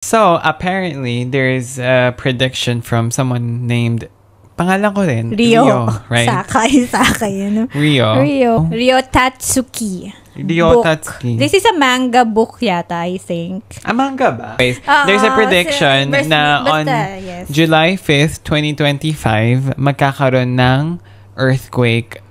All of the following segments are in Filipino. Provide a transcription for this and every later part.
So, apparently, there's a prediction from someone named, pangalan ko rin, Rio, right? Sakay, ano? Rio Tatsuki. Rio Tatsuki. This is a manga book yata, I think. A manga ba? There's a prediction na on July 5th, 2025, magkakaroon ng earthquake.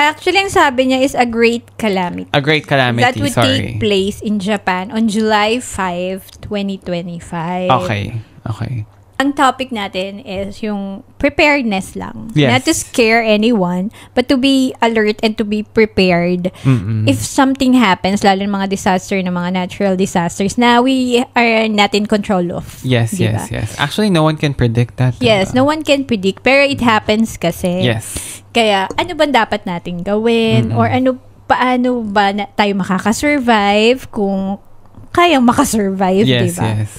Actually, ang sabi niya is a great calamity. A great calamity, that would take place in Japan on July 5, 2025. Okay. Ang topic natin is yung preparedness lang. Yes. Not to scare anyone, but to be alert and to be prepared. If something happens, lalo ng mga disaster, ng mga natural disasters na we are not in control of. Yes. Actually, no one can predict that. Yes, no one can predict. Pero it happens kasi. Yes. Kaya, ano ba dapat natin gawin? Or paano ba tayo makakasurvive kung kayang makasurvive, yes, diba? Yes.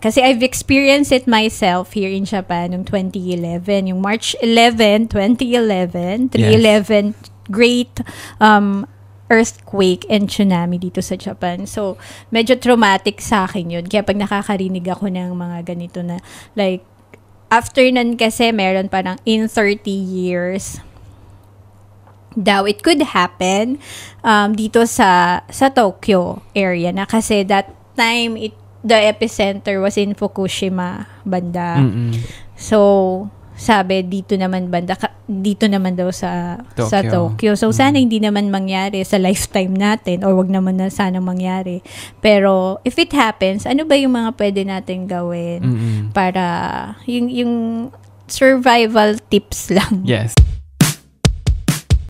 Kasi I've experienced it myself here in Japan noong 2011. Yung March 11, 2011. 3/11 great earthquake and tsunami dito sa Japan. So, medyo traumatic sa akin yun. Kaya pag nakakarinig ako ng mga ganito na, like, after nun kasi, meron parang in 30 years daw it could happen dito sa Tokyo area na kasi that time the epicenter was in Fukushima banda. So sabi dito naman daw sa Tokyo. So sana hindi naman mangyari sa lifetime natin or wag naman na sana mangyari. Pero if it happens, ano ba yung mga pwede natin gawin para yung survival tips lang. Yes.